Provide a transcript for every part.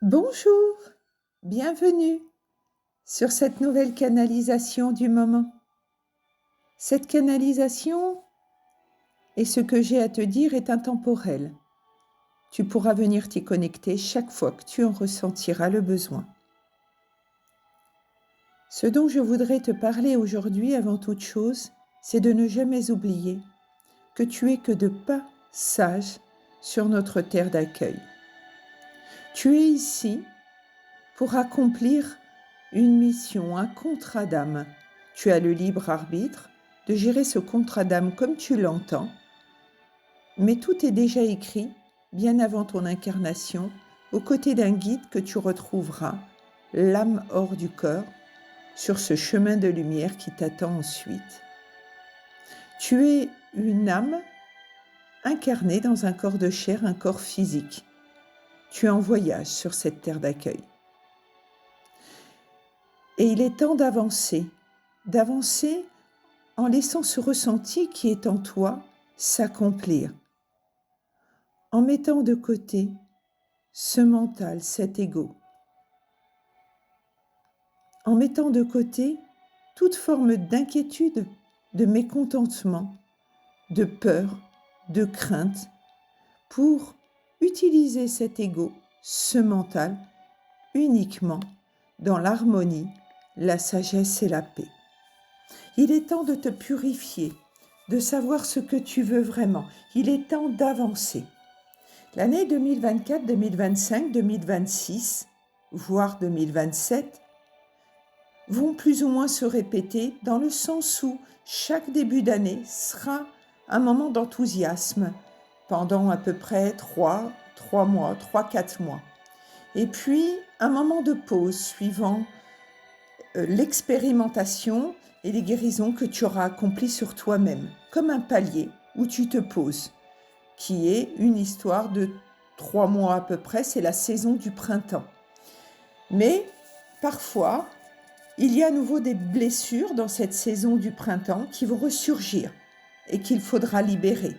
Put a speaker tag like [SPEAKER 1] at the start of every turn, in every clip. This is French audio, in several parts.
[SPEAKER 1] Bonjour, bienvenue sur cette nouvelle canalisation du moment. Cette canalisation et ce que j'ai à te dire est intemporel. Tu pourras venir t'y connecter chaque fois que tu en ressentiras le besoin. Ce dont je voudrais te parler aujourd'hui avant toute chose, c'est de ne jamais oublier que tu es que de passage sur notre terre d'accueil. Tu es ici pour accomplir une mission, un contrat d'âme. Tu as le libre arbitre de gérer ce contrat d'âme comme tu l'entends, mais tout est déjà écrit bien avant ton incarnation, aux côtés d'un guide que tu retrouveras, l'âme hors du corps, sur ce chemin de lumière qui t'attend ensuite. Tu es une âme incarnée dans un corps de chair, un corps physique. Tu es en voyage sur cette terre d'accueil. Et il est temps d'avancer en laissant ce ressenti qui est en toi s'accomplir, en mettant de côté ce mental, cet ego, en mettant de côté toute forme d'inquiétude, de mécontentement, de peur, de crainte, pour utiliser cet ego, ce mental, uniquement dans l'harmonie, la sagesse et la paix. Il est temps de te purifier, de savoir ce que tu veux vraiment. Il est temps d'avancer. L'année 2024, 2025, 2026, voire 2027, vont plus ou moins se répéter dans le sens où chaque début d'année sera un moment d'enthousiasme pendant à peu près 3 mois, 4 mois. Et puis un moment de pause suivant l'expérimentation et les guérisons que tu auras accomplies sur toi-même, comme un palier où tu te poses, qui est une histoire de 3 mois à peu près, c'est la saison du printemps. Mais parfois, il y a à nouveau des blessures dans cette saison du printemps qui vont ressurgir et qu'il faudra libérer.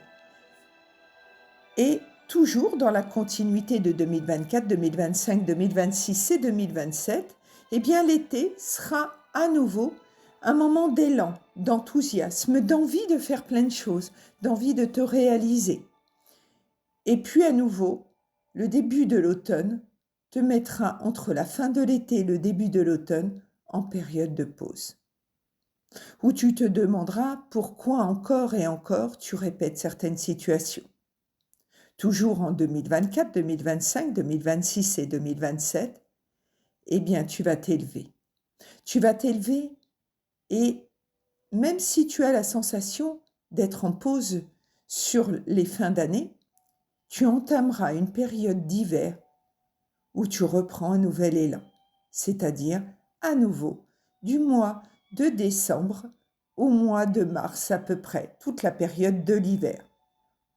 [SPEAKER 1] Et toujours dans la continuité de 2024, 2025, 2026 et 2027, eh bien l'été sera à nouveau un moment d'élan, d'enthousiasme, d'envie de faire plein de choses, d'envie de te réaliser. Et puis à nouveau, le début de l'automne te mettra entre la fin de l'été et le début de l'automne en période de pause, où tu te demanderas pourquoi encore et encore tu répètes certaines situations. Toujours en 2024, 2025, 2026 et 2027, eh bien tu vas t'élever. Tu vas t'élever et même si tu as la sensation d'être en pause sur les fins d'année, tu entameras une période d'hiver où tu reprends un nouvel élan, c'est-à-dire à nouveau du mois de décembre au mois de mars à peu près, toute la période de l'hiver,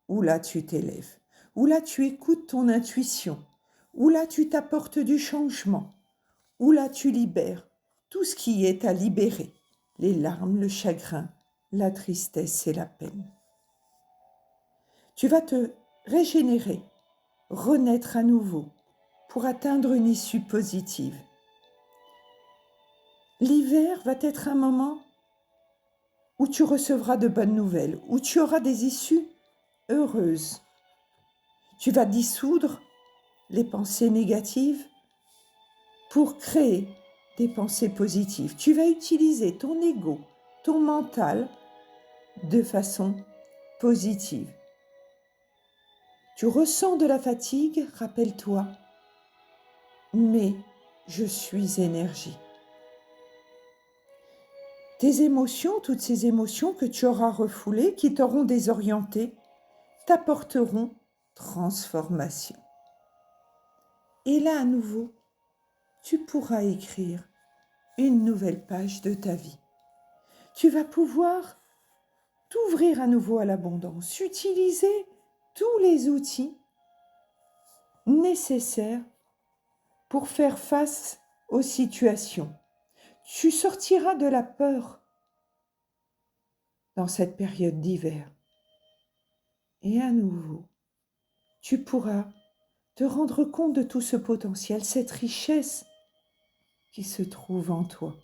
[SPEAKER 1] où là tu t'élèves, où là tu écoutes ton intuition, où là tu t'apportes du changement, où là tu libères tout ce qui est à libérer, les larmes, le chagrin, la tristesse et la peine. Tu vas te régénérer, renaître à nouveau pour atteindre une issue positive. L'hiver va être un moment où tu recevras de bonnes nouvelles, où tu auras des issues heureuses. Tu vas dissoudre les pensées négatives pour créer des pensées positives. Tu vas utiliser ton ego, ton mental de façon positive. Tu ressens de la fatigue, rappelle-toi, mais je suis énergie. Tes émotions, toutes ces émotions que tu auras refoulées, qui t'auront désorienté, t'apporteront transformation. Et là, à nouveau, tu pourras écrire une nouvelle page de ta vie. Tu vas pouvoir t'ouvrir à nouveau à l'abondance, utiliser tous les outils nécessaires pour faire face aux situations. Tu sortiras de la peur dans cette période d'hiver. Et à nouveau, tu pourras te rendre compte de tout ce potentiel, cette richesse qui se trouve en toi.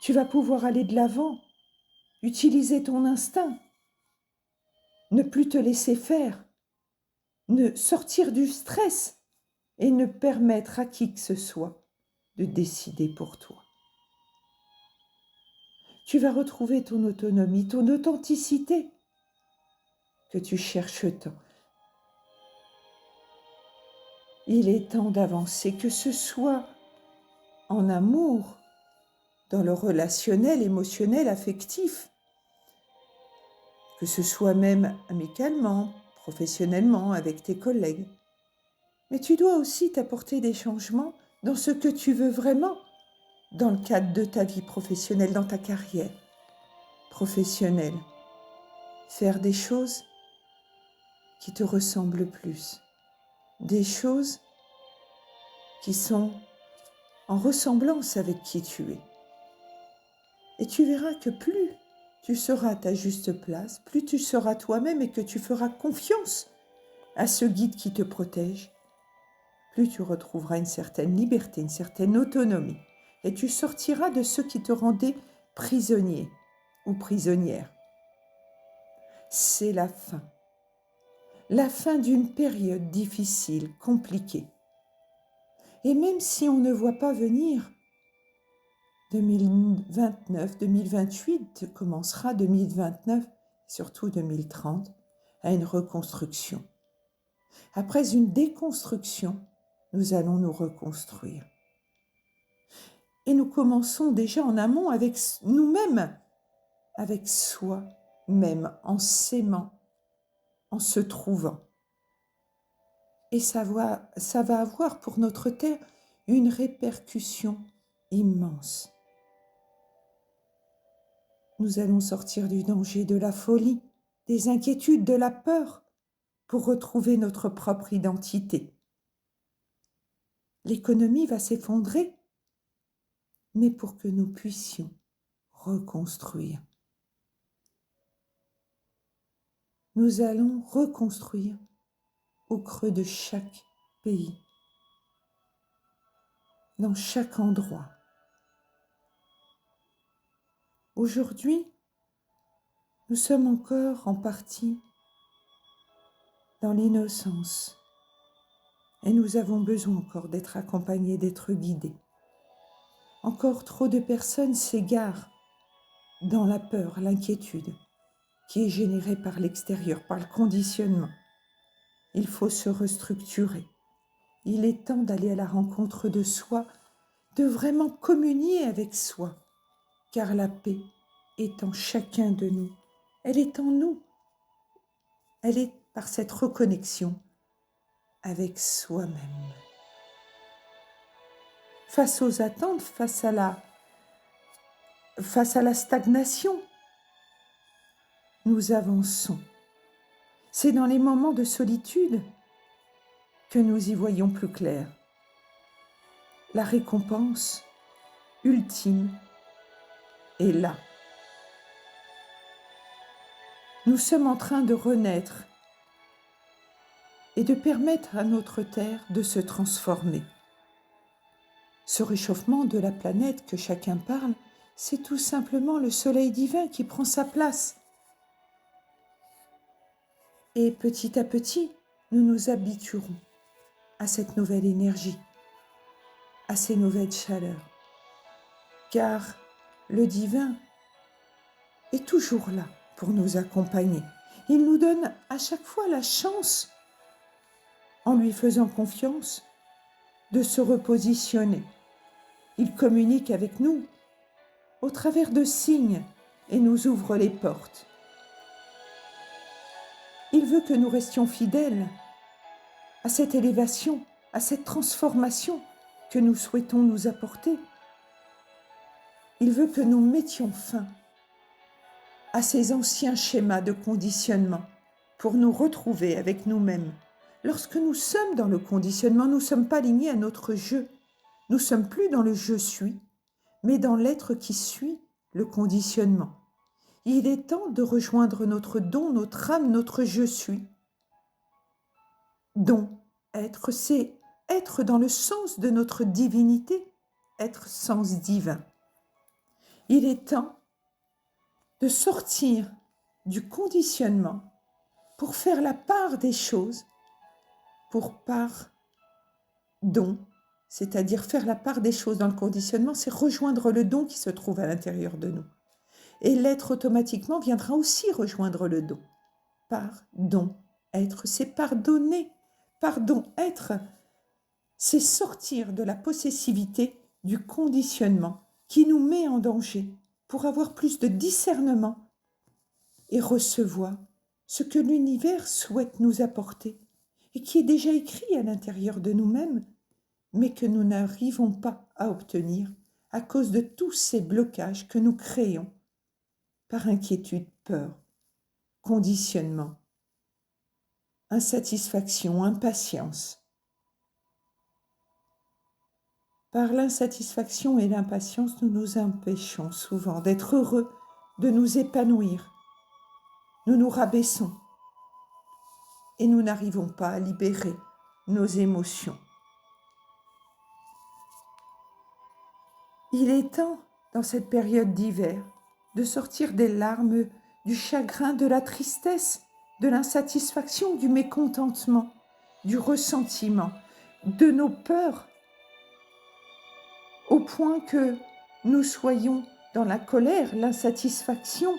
[SPEAKER 1] Tu vas pouvoir aller de l'avant, utiliser ton instinct, ne plus te laisser faire, ne sortir du stress et ne permettre à qui que ce soit de décider pour toi. Tu vas retrouver ton autonomie, ton authenticité que tu cherches tant. Il est temps d'avancer, que ce soit en amour, dans le relationnel, émotionnel, affectif, que ce soit même amicalement, professionnellement, avec tes collègues. Mais tu dois aussi t'apporter des changements dans ce que tu veux vraiment, dans le cadre de ta vie professionnelle, dans ta carrière professionnelle. Faire des choses qui te ressemblent plus, des choses qui sont en ressemblance avec qui tu es. Et tu verras que plus tu seras à ta juste place, plus tu seras toi-même et que tu feras confiance à ce guide qui te protège, plus tu retrouveras une certaine liberté, une certaine autonomie. Et tu sortiras de ce qui te rendait prisonnier ou prisonnière. C'est la fin d'une période difficile, compliquée. Et même si on ne voit pas venir, 2029, 2028 commencera 2029, surtout 2030, à une reconstruction. Après une déconstruction, nous allons nous reconstruire. Et nous commençons déjà en amont avec nous-mêmes, avec soi-même, en s'aimant, en se trouvant. Et ça va avoir pour notre terre une répercussion immense. Nous allons sortir du danger, de la folie, des inquiétudes, de la peur, pour retrouver notre propre identité. L'économie va s'effondrer, mais pour que nous puissions reconstruire. Nous allons reconstruire au creux de chaque pays, dans chaque endroit. Aujourd'hui, nous sommes encore en partie dans l'innocence et nous avons besoin encore d'être accompagnés, d'être guidés. Encore trop de personnes s'égarent dans la peur, l'inquiétude qui est générée par l'extérieur, par le conditionnement. Il faut se restructurer. Il est temps d'aller à la rencontre de soi, de vraiment communier avec soi, car la paix est en chacun de nous. Elle est en nous. Elle est par cette reconnexion avec soi-même. Face aux attentes, face à la stagnation, nous avançons. C'est dans les moments de solitude que nous y voyons plus clair. La récompense ultime est là. Nous sommes en train de renaître et de permettre à notre Terre de se transformer. Ce réchauffement de la planète que chacun parle, c'est tout simplement le soleil divin qui prend sa place. Et petit à petit, nous nous habituerons à cette nouvelle énergie, à ces nouvelles chaleurs. Car le divin est toujours là pour nous accompagner. Il nous donne à chaque fois la chance, en lui faisant confiance, de se repositionner. Il communique avec nous au travers de signes et nous ouvre les portes. Il veut que nous restions fidèles à cette élévation, à cette transformation que nous souhaitons nous apporter. Il veut que nous mettions fin à ces anciens schémas de conditionnement pour nous retrouver avec nous-mêmes. Lorsque nous sommes dans le conditionnement, nous ne sommes pas alignés à notre je. Nous ne sommes plus dans le je suis, mais dans l'être qui suit le conditionnement. Il est temps de rejoindre notre don, notre âme, notre je suis. Don Être, c'est être dans le sens de notre divinité, être sens divin. Il est temps de sortir du conditionnement pour faire la part des choses, pour pardon, c'est-à-dire faire la part des choses dans le conditionnement, c'est rejoindre le don qui se trouve à l'intérieur de nous. Et l'être automatiquement viendra aussi rejoindre le don. Pardon, être, c'est pardonner. Pardon, être, c'est sortir de la possessivité du conditionnement qui nous met en danger pour avoir plus de discernement et recevoir ce que l'univers souhaite nous apporter et qui est déjà écrit à l'intérieur de nous-mêmes, mais que nous n'arrivons pas à obtenir à cause de tous ces blocages que nous créons par inquiétude, peur, conditionnement, insatisfaction, impatience. Par l'insatisfaction et l'impatience, nous nous empêchons souvent d'être heureux, de nous épanouir. Nous nous rabaissons et nous n'arrivons pas à libérer nos émotions. Il est temps, dans cette période d'hiver, de sortir des larmes, du chagrin, de la tristesse, de l'insatisfaction, du mécontentement, du ressentiment, de nos peurs, au point que nous soyons dans la colère, l'insatisfaction,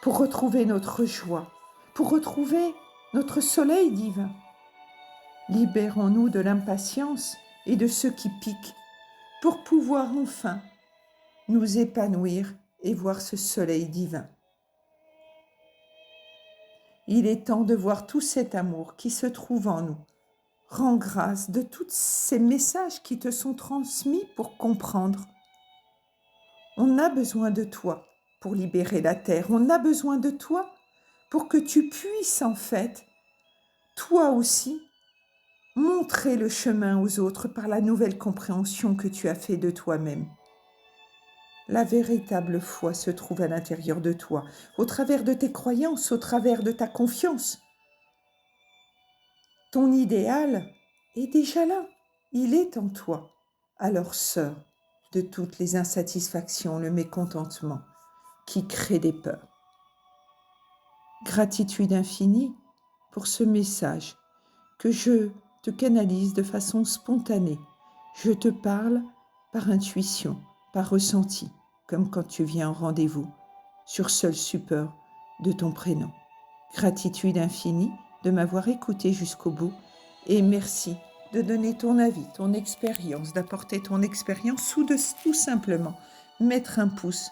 [SPEAKER 1] pour retrouver notre joie, pour retrouver notre soleil divin. Libérons-nous de l'impatience et de ce qui pique, pour pouvoir enfin nous épanouir et voir ce soleil divin. Il est temps de voir tout cet amour qui se trouve en nous. Rends grâce de tous ces messages qui te sont transmis pour comprendre. On a besoin de toi pour libérer la terre. On a besoin de toi pour que tu puisses en fait, toi aussi, montrer le chemin aux autres par la nouvelle compréhension que tu as fait de toi-même. La véritable foi se trouve à l'intérieur de toi, au travers de tes croyances, au travers de ta confiance. Ton idéal est déjà là, il est en toi. Alors sors de toutes les insatisfactions, le mécontentement qui crée des peurs. Gratitude infinie pour ce message que je te canalise de façon spontanée. Je te parle par intuition, par ressenti, comme quand tu viens en rendez-vous, sur seul support de ton prénom. Gratitude infinie de m'avoir écouté jusqu'au bout et merci de donner ton avis, ton expérience, d'apporter ton expérience ou de tout simplement mettre un pouce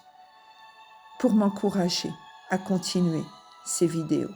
[SPEAKER 1] pour m'encourager à continuer ces vidéos.